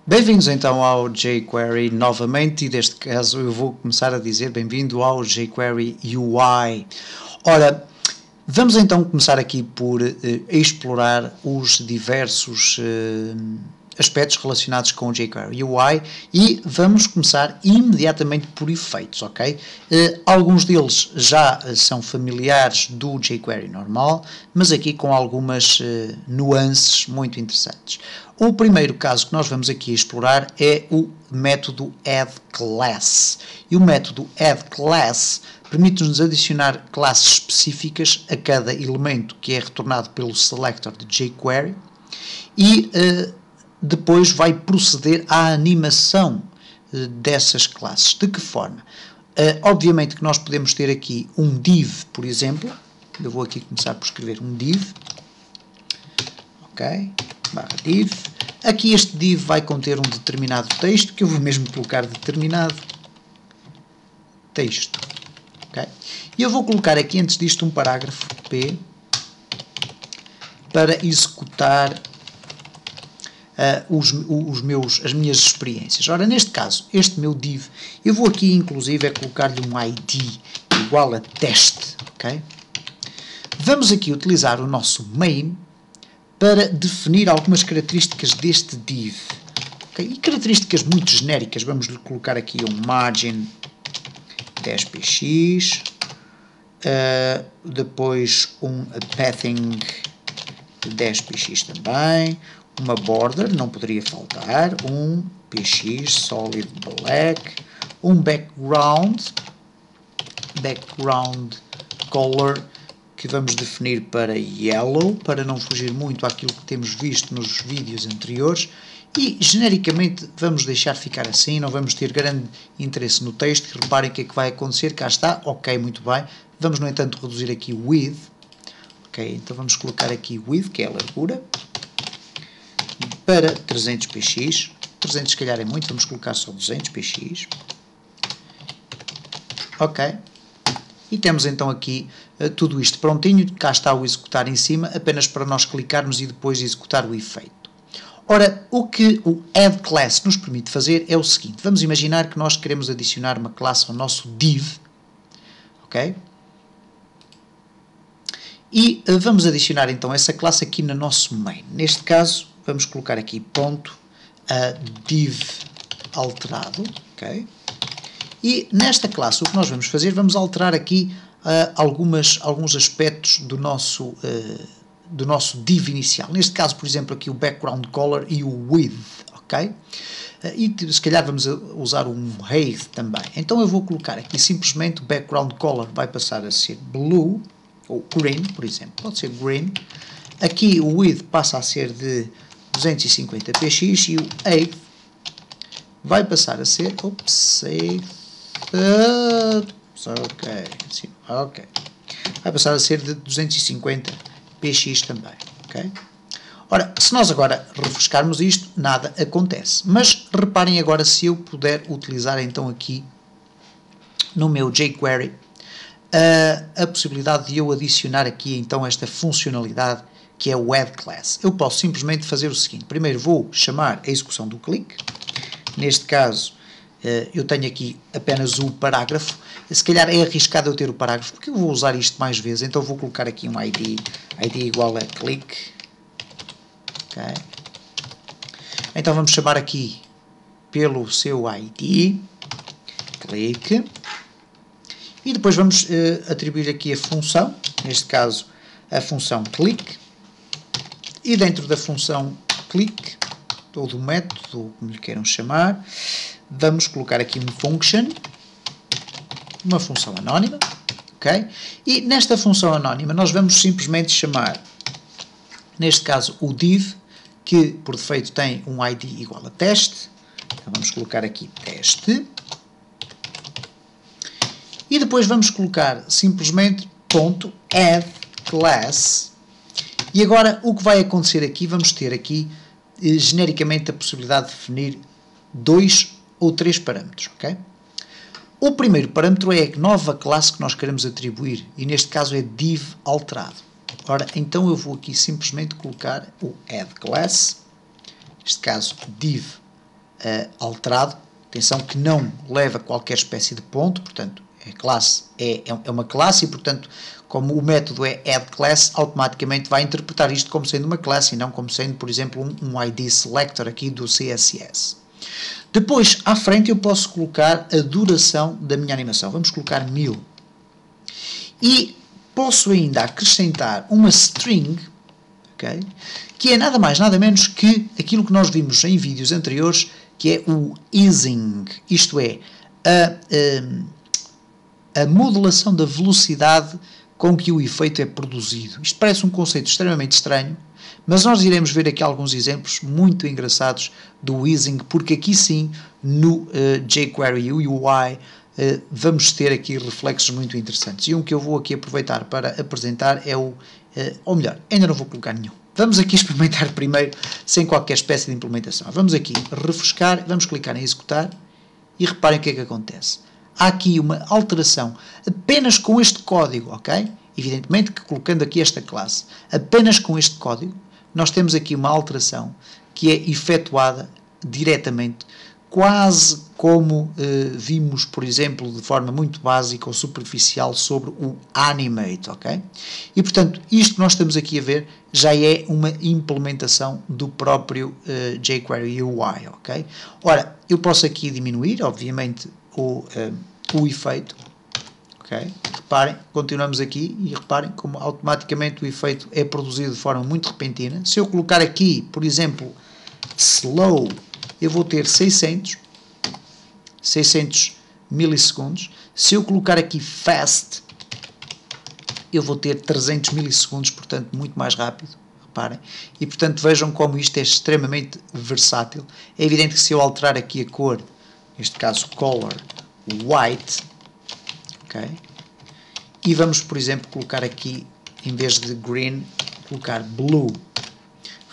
Bem-vindos então ao jQuery novamente e deste caso eu vou começar a dizer bem-vindo ao jQuery UI. Ora, vamos então começar aqui por explorar os diversos aspectos relacionados com o jQuery UI e vamos começar imediatamente por efeitos, ok? Alguns deles já são familiares do jQuery normal, mas aqui com algumas nuances muito interessantes. O primeiro caso que nós vamos aqui explorar é o método addClass. E o método addClass permite-nos adicionar classes específicas a cada elemento que é retornado pelo selector de jQuery e depois vai proceder à animação dessas classes. De que forma? Obviamente que nós podemos ter aqui um div, por exemplo. Eu vou aqui começar por escrever um div. Ok? Barra div. Aqui este div vai conter um determinado texto, que eu vou mesmo colocar determinado texto. Okay? E eu vou colocar aqui antes disto um parágrafo P para executar as minhas experiências. Ora, neste caso, este meu div, eu vou aqui inclusive colocar-lhe um ID igual a teste. Okay? Vamos aqui utilizar o nosso main para definir algumas características deste div. Okay? E características muito genéricas, vamos lhe colocar aqui um margin 10px, depois um pathing 10px também, uma border, não poderia faltar, um px solid black, um background color que vamos definir para yellow, para não fugir muito àquilo que temos visto nos vídeos anteriores, e genericamente vamos deixar ficar assim, não vamos ter grande interesse no texto. Reparem o que é que vai acontecer, cá está, ok, muito bem. Vamos, no entanto, reduzir aqui o width, ok, então vamos colocar aqui width, que é a largura, para 300px, 300 se calhar é muito, vamos colocar só 200px, ok. E temos então aqui tudo isto prontinho, cá está o executar em cima, apenas para nós clicarmos e depois executar o efeito. Ora, o que o addClass nos permite fazer é o seguinte, vamos imaginar que nós queremos adicionar uma classe ao nosso div, ok? E vamos adicionar então essa classe aqui no nosso main. Neste caso, vamos colocar aqui ponto div alterado, ok? E nesta classe o que nós vamos fazer, vamos alterar aqui alguns aspectos do nosso div inicial. Neste caso, por exemplo, aqui o background color e o width, ok? E se calhar vamos usar um height também. Então eu vou colocar aqui simplesmente o background color vai passar a ser blue, ou green, por exemplo, pode ser green. Aqui o width passa a ser de 250px e o height vai passar a ser, ok. Vai passar a ser de 250px também, ok? Ora, se nós agora refrescarmos isto, nada acontece. Mas reparem agora se eu puder utilizar então aqui no meu jQuery a possibilidade de eu adicionar aqui então esta funcionalidade que é o addClass. Eu posso simplesmente fazer o seguinte, primeiro vou chamar a execução do clique, neste caso eu tenho aqui apenas o parágrafo, se calhar é arriscado eu ter o parágrafo, porque eu vou usar isto mais vezes, então vou colocar aqui um ID igual a click, ok? Então vamos chamar aqui pelo seu ID, click, e depois vamos atribuir aqui a função, neste caso a função click, e dentro da função click, ou do método, como lhe queiram chamar, vamos colocar aqui um function, uma função anónima, ok? E nesta função anónima nós vamos simplesmente chamar, neste caso, o div, que por defeito tem um ID igual a teste, então vamos colocar aqui teste, e depois vamos colocar simplesmente ponto addClass, e agora o que vai acontecer aqui, vamos ter aqui genericamente a possibilidade de definir 2 ou 3 parâmetros, ok? O primeiro parâmetro é a nova classe que nós queremos atribuir, e neste caso é div alterado. Ora, então eu vou aqui simplesmente colocar o addClass, neste caso div alterado. Atenção que não leva qualquer espécie de ponto, portanto, a classe é uma classe e, portanto, como o método é addClass, automaticamente vai interpretar isto como sendo uma classe e não como sendo, por exemplo, um ID selector aqui do CSS. Depois, à frente, eu posso colocar a duração da minha animação. Vamos colocar 1000. E posso ainda acrescentar uma string, okay, que é nada mais, nada menos que aquilo que nós vimos em vídeos anteriores, que é o easing, isto é, a modulação da velocidade com que o efeito é produzido. Isto parece um conceito extremamente estranho, mas nós iremos ver aqui alguns exemplos muito engraçados do easing, porque aqui sim, no jQuery UI, vamos ter aqui reflexos muito interessantes. E um que eu vou aqui aproveitar para apresentar é ou melhor, ainda não vou colocar nenhum. Vamos aqui experimentar primeiro, sem qualquer espécie de implementação. Vamos aqui refrescar, vamos clicar em executar e reparem o que é que acontece. Há aqui uma alteração apenas com este código, ok? Evidentemente que colocando aqui esta classe, apenas com este código, nós temos aqui uma alteração que é efetuada diretamente, quase como vimos, por exemplo, de forma muito básica ou superficial sobre o Animate, ok? E, portanto, isto que nós estamos aqui a ver já é uma implementação do próprio jQuery UI, ok? Ora, eu posso aqui diminuir, obviamente, o efeito, ok? Reparem, continuamos aqui e reparem como automaticamente o efeito é produzido de forma muito repentina. Se eu colocar aqui, por exemplo, slow, eu vou ter 600 milissegundos. Se eu colocar aqui fast, eu vou ter 300 milissegundos, portanto muito mais rápido, reparem. E portanto vejam como isto é extremamente versátil. É evidente que se eu alterar aqui a cor, neste caso color white, ok? E vamos, por exemplo, colocar aqui, em vez de green, colocar blue.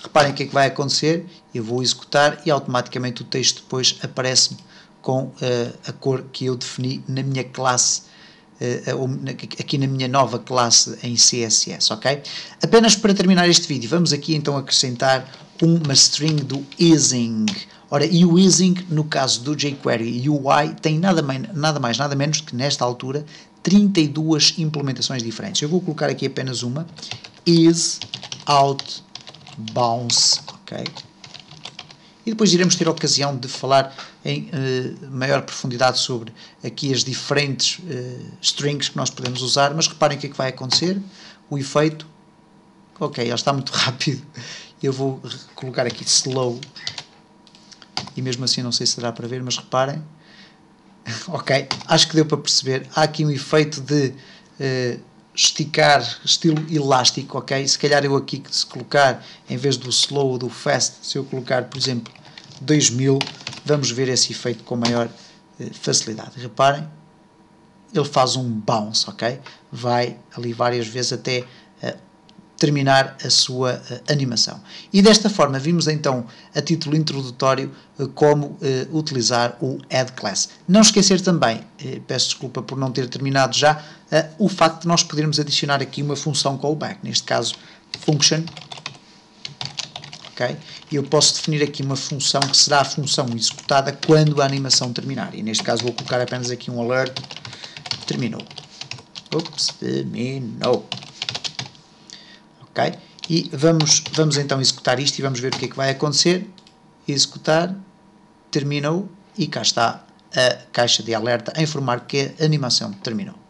Reparem o que é que vai acontecer. Eu vou executar e automaticamente o texto depois aparece-me com a cor que eu defini na minha classe, aqui na minha nova classe em CSS, ok? Apenas para terminar este vídeo, vamos aqui então acrescentar uma string do easing. Ora, e o easing, no caso do jQuery UI, tem nada mais, nada menos que, nesta altura, 32 implementações diferentes. Eu vou colocar aqui apenas uma, ease out bounce, ok? E depois iremos ter a ocasião de falar em maior profundidade sobre aqui as diferentes strings que nós podemos usar, mas reparem o que é que vai acontecer, o efeito, ok, ele está muito rápido, eu vou colocar aqui slow, e mesmo assim não sei se dará para ver, mas reparem, ok, acho que deu para perceber, há aqui um efeito de esticar, estilo elástico, ok? Se calhar eu aqui, se colocar, em vez do slow ou do fast, se eu colocar, por exemplo, 2000, vamos ver esse efeito com maior facilidade. Reparem, ele faz um bounce, ok? Vai ali várias vezes até terminar a sua animação. E desta forma vimos então a título introdutório como utilizar o addClass. Não esquecer também, peço desculpa por não ter terminado já, o facto de nós podermos adicionar aqui uma função callback, neste caso function, ok? E eu posso definir aqui uma função que será a função executada quando a animação terminar, e neste caso vou colocar apenas aqui um alert, terminou. Ups, terminou. Okay? E vamos então executar isto e vamos ver o que é que vai acontecer. Executar, terminou e cá está a caixa de alerta a informar que a animação terminou.